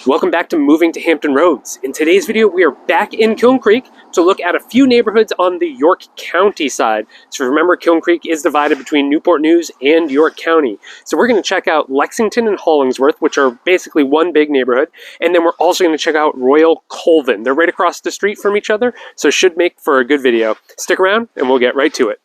Welcome back to Moving to Hampton Roads. In today's video, we are back in Kiln Creek to look at a few neighborhoods on the York County side. So remember, Kiln Creek is divided between Newport News and York County. So we're going to check out Lexington and Hollingsworth, which are basically one big neighborhood. And then we're also going to check out Royal Colven. They're right across the street from each other, so should make for a good video. Stick around and we'll get right to it.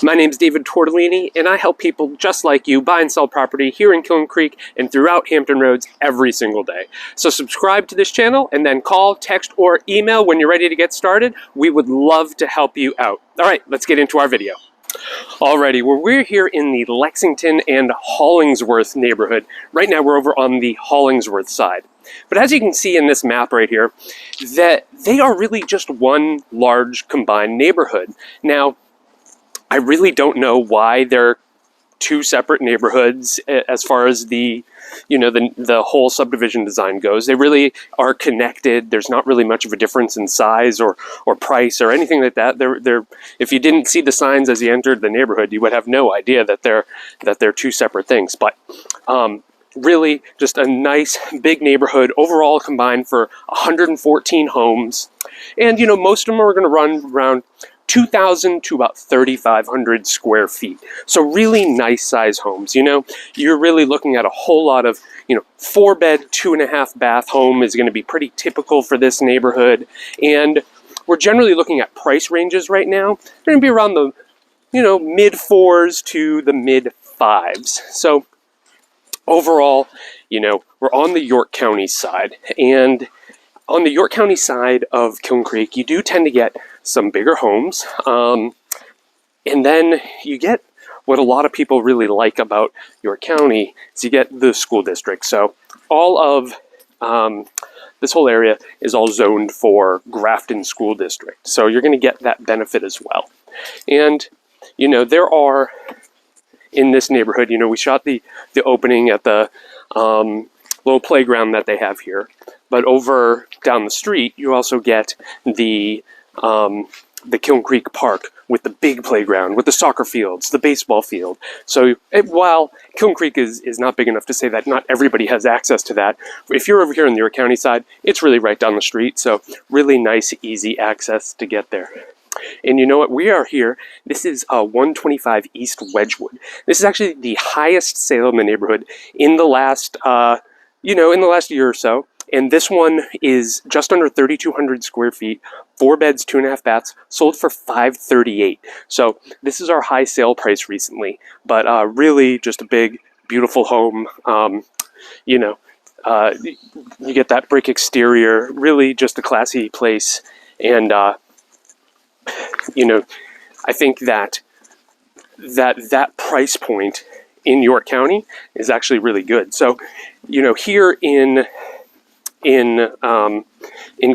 My name is David Tortellini, and I help people just like you buy and sell property here in Kiln Creek and throughout Hampton Roads every single day. So subscribe to this channel and then call, text, or email when you're ready to get started. We would love to help you out. All right, let's get into our video. Alrighty, well, we're here in the Lexington and Hollingsworth neighborhood. Right now we're over on the Hollingsworth side. But as you can see in this map right here, that they are really just one large combined neighborhood. Now, I really don't know why they're two separate neighborhoods as far as the whole subdivision design goes. They really are connected. There's not really much of a difference in size or price or anything like that. They're if you didn't see the signs as you entered the neighborhood, you would have no idea that they're two separate things. But really just a nice big neighborhood overall combined for 114 homes. And most of them are going to run around 2,000 to about 3,500 square feet. So really nice size homes. You're really looking at a whole lot of, 4-bed, 2.5-bath home is going to be pretty typical for this neighborhood. And we're generally looking at price ranges right now. They're going to be around the, mid-4s to the mid-5s. So overall, we're on the York County side. And on the York County side of Kiln Creek, you do tend to get some bigger homes, and then you get what a lot of people really like about York County is you get the school district. So all of this whole area is all zoned for Grafton School District. So you're going to get that benefit as well. And there are in this neighborhood, we shot the opening at the little playground that they have here. But over down the street, you also get the Kiln Creek Park with the big playground, with the soccer fields, the baseball field. So while Kiln Creek is not big enough to say that not everybody has access to that, if you're over here on the York County side, it's really right down the street. So really nice, easy access to get there. And you know what? We are here. This is 125 East Wedgwood. This is actually the highest sale in the neighborhood in the last, in the last year or so. And this one is just under 3,200 square feet, 4 beds, 2.5 baths, sold for $538. So this is our high sale price recently, but really just a big, beautiful home. You get that brick exterior, really just a classy place. And, I think that price point in York County is actually really good. So, here in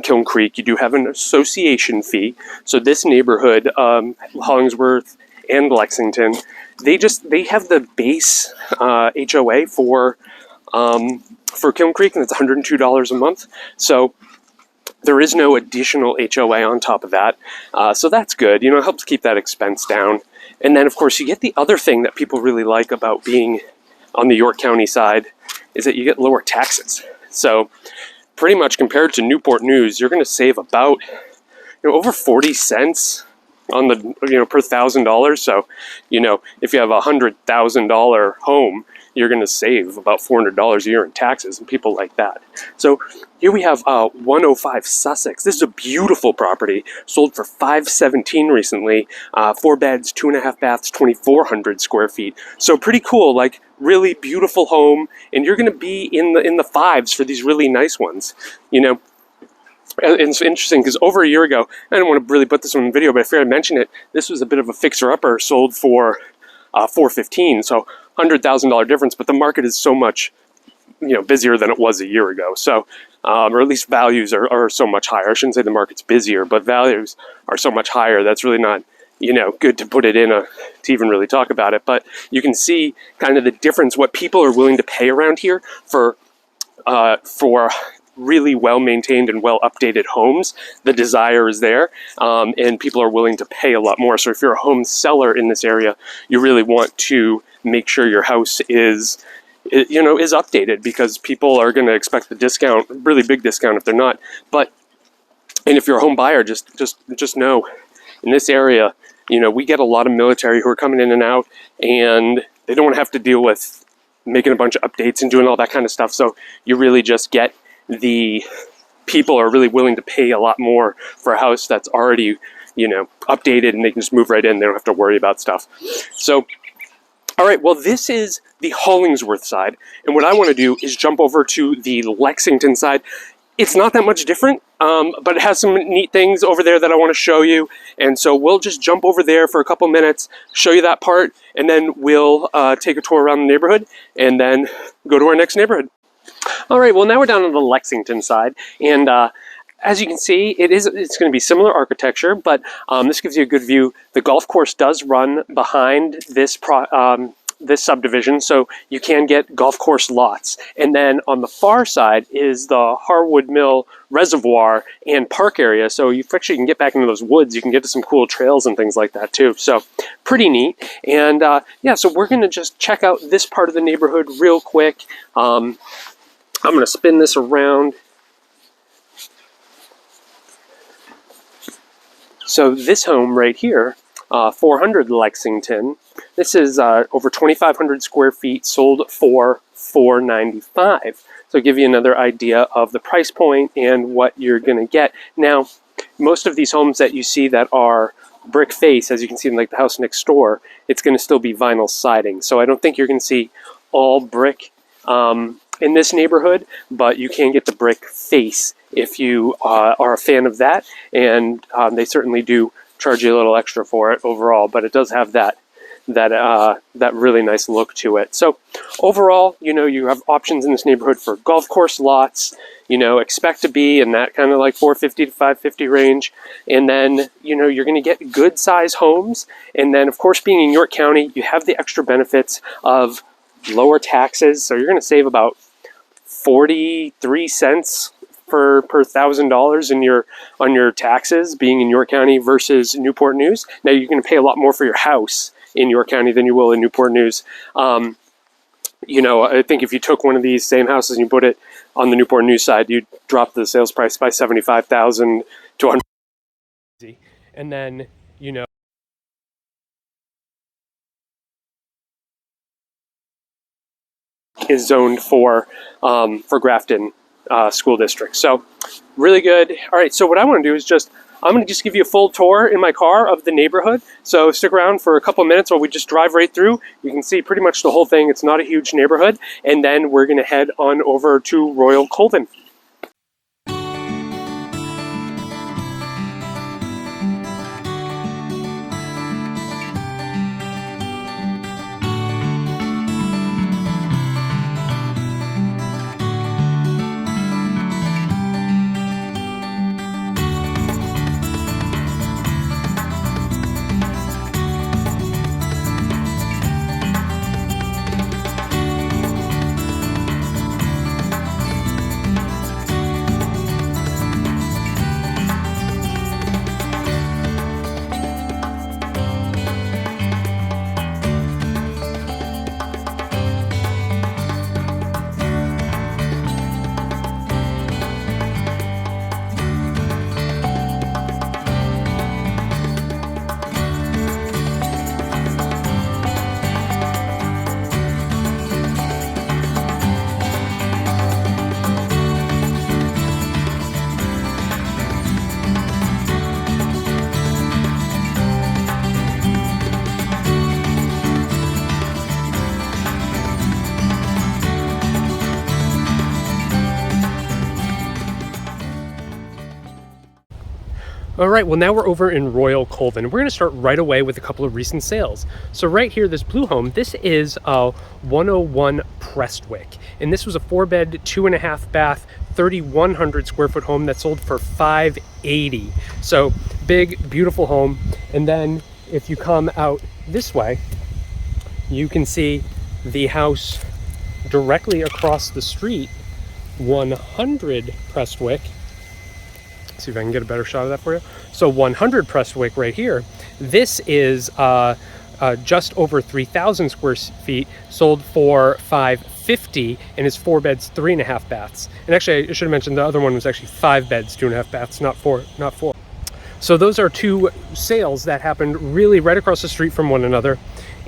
Kiln Creek, you do have an association fee. So this neighborhood, Hollingsworth and Lexington, they have the base HOA for Kiln Creek, and it's $102 a month. So there is no additional HOA on top of that. So that's good. It helps keep that expense down. And then, of course, you get the other thing that people really like about being on the York County side is that you get lower taxes. So pretty much compared to Newport News, you're going to save about over 40 cents on the per $1,000. So if you have a $100,000 home, you're going to save about $400 a year in taxes, and people like that. So here we have 105 Sussex. This is a beautiful property, sold for $517 recently. 4 beds, 2.5 baths, 2,400 square feet. So pretty cool, like really beautiful home, and you're going to be in the 5s for these really nice ones. It's interesting because over a year ago, I didn't want to really put this on the video, but I figured I'd mention it. This was a bit of a fixer-upper, sold for $415, so $100,000 difference. But the market is so much, busier than it was a year ago. So, or at least values are so much higher. I shouldn't say the market's busier, but values are so much higher. That's really not, good to put it in to even really talk about it. But you can see kind of the difference, what people are willing to pay around here for really well maintained and well updated homes, the desire is there, and people are willing to pay a lot more. So if you're a home seller in this area, you really want to make sure your house is updated, because people are going to expect the discount, really big discount, if they're not. And if you're a home buyer, just know, in this area, we get a lot of military who are coming in and out, and they don't want to have to deal with making a bunch of updates and doing all that kind of stuff. So you really just get the people are really willing to pay a lot more for a house that's already, updated, and they can just move right in. They don't have to worry about stuff. So, all right, well, this is the Hollingsworth side. And what I want to do is jump over to the Lexington side. It's not that much different, but it has some neat things over there that I want to show you. And so we'll just jump over there for a couple minutes, show you that part, and then we'll take a tour around the neighborhood and then go to our next neighborhood. All right, well, now we're down on the Lexington side. And as you can see, it's going to be similar architecture, but this gives you a good view. The golf course does run behind this subdivision, so you can get golf course lots. And then on the far side is the Harwood Mill Reservoir and park area, so you actually can get back into those woods. You can get to some cool trails and things like that too, so pretty neat. And yeah, so we're going to just check out this part of the neighborhood real quick. I'm going to spin this around. So this home right here, 400 Lexington, this is over 2,500 square feet, sold for $495. So give you another idea of the price point and what you're going to get. Now, most of these homes that you see that are brick face, as you can see in like the house next door, it's going to still be vinyl siding. So I don't think you're going to see all brick in this neighborhood, but you can get the brick face if you are a fan of that, and they certainly do charge you a little extra for it overall, but it does have that really nice look to it. So overall, you have options in this neighborhood for golf course lots. Expect to be in that kind of like 450 to 550 range, and then you're going to get good size homes. And then, of course, being in York County, you have the extra benefits of lower taxes, so you're going to save about 43 cents per $1,000 on your taxes being in York County versus Newport News. Now you're going to pay a lot more for your house in York County than you will in Newport News. I think if you took one of these same houses and you put it on the Newport News side, you'd drop the sales price by $75,000 to $100,000, and then is zoned for Grafton School District. So really good. All right, so what I want to do is I'm going to just give you a full tour in my car of the neighborhood. So stick around for a couple minutes while we just drive right through. You can see pretty much the whole thing. It's not a huge neighborhood. And then we're going to head on over to Royal Colven. All right, well, now we're over in Royal Colven. We're going to start right away with a couple of recent sales. So right here, this blue home, this is a 101 Prestwick. And this was a 4-bed, 2.5 bath, 3,100 square foot home that sold for $580. So big, beautiful home. And then if you come out this way, you can see the house directly across the street 100 Prestwick. See if I can get a better shot of that for you. So 100 Prestwick right here. This is just over 3,000 square feet, sold for $550, and is 4 beds, 3.5 baths. And actually, I should have mentioned the other one was actually 5 beds, 2.5 baths, not four. So those are two sales that happened really right across the street from one another.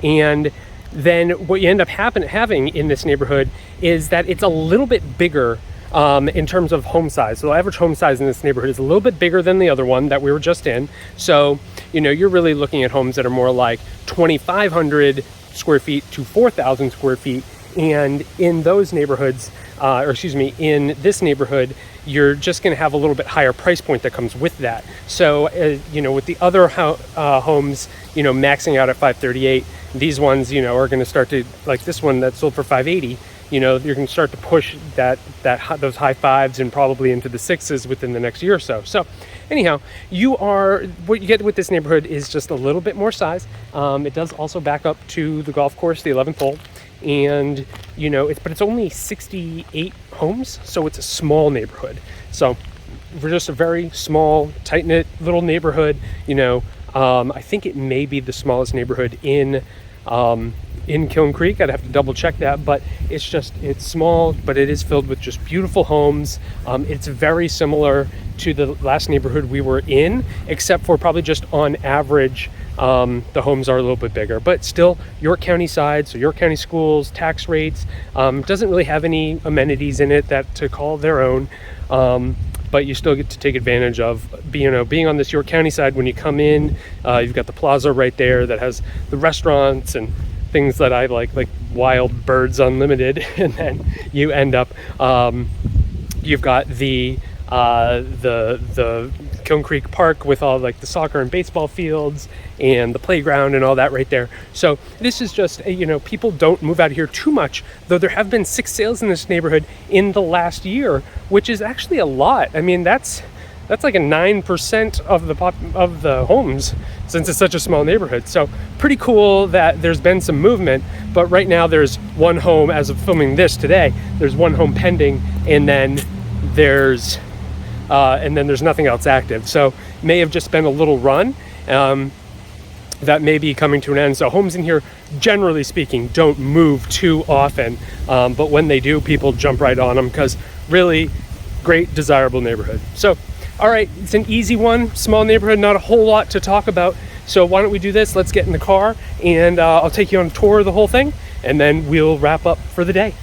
And then what you end up having in this neighborhood is that it's a little bit bigger in terms of home size. So the average home size in this neighborhood is a little bit bigger than the other one that we were just in. So, you know, you're really looking at homes that are more like 2,500 square feet to 4,000 square feet. And in those neighborhoods, in this neighborhood, you're just going to have a little bit higher price point that comes with that. So, you know, with the other homes, you know, maxing out at $538, these ones, you know, are going to start to, like this one that sold for $580, you know, you're going to start to push those high fives and probably into the sixes within the next year or so. So anyhow, what you get with this neighborhood is just a little bit more size. It does also back up to the golf course, the 11th hole. And, you know, it's only 68 homes, so it's a small neighborhood. So we're just a very small, tight-knit little neighborhood. You know, I think it may be the smallest neighborhood in Kiln Creek. I'd have to double check that, but it's small, but it is filled with just beautiful homes. It's very similar to the last neighborhood we were in, except for probably just on average, the homes are a little bit bigger, but still York County side, so York County schools, tax rates, doesn't really have any amenities in it that to call their own, but you still get to take advantage of being on this York County side. When you come in, you've got the plaza right there that has the restaurants and things that I like Wild Birds Unlimited, and then you end up you've got the Kiln Creek Park with all like the soccer and baseball fields and the playground and all that right there. So this is just, you know, people don't move out of here too much, though there have been 6 sales in this neighborhood in the last year, which is actually a lot. I mean, that's like a 9% of the homes, since it's such a small neighborhood. So pretty cool that there's been some movement, but right now there's one home, as of filming this today, there's one home pending, and then there's nothing else active. So may have just been a little run that may be coming to an end. So homes in here, generally speaking, don't move too often, but when they do, people jump right on them because really great, desirable neighborhood. So all right, it's an easy one, small neighborhood, not a whole lot to talk about. So why don't we do this? Let's get in the car and I'll take you on a tour of the whole thing, and then we'll wrap up for the day.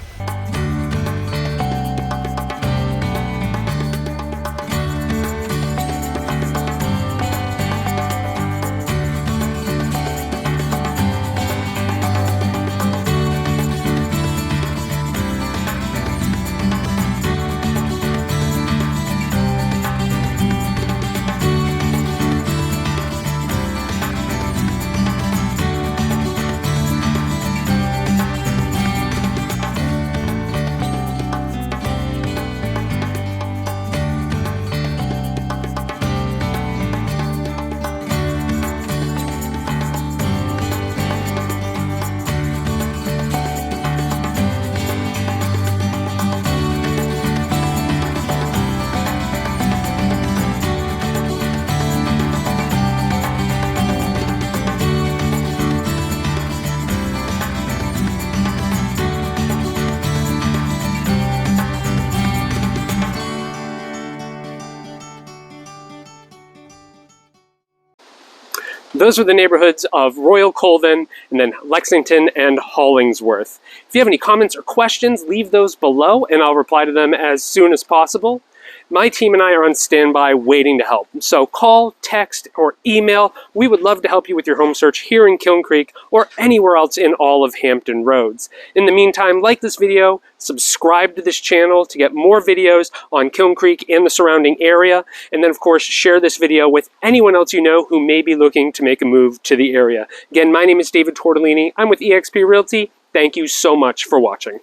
Those are the neighborhoods of Royal Colven, and then Lexington and Hollingsworth. If you have any comments or questions, leave those below and I'll reply to them as soon as possible. My team and I are on standby waiting to help. So call, text, or email. We would love to help you with your home search here in Kiln Creek or anywhere else in all of Hampton Roads. In the meantime, like this video, subscribe to this channel to get more videos on Kiln Creek and the surrounding area, and then of course share this video with anyone else you know who may be looking to make a move to the area. Again, my name is David Tortellini. I'm with eXp Realty. Thank you so much for watching.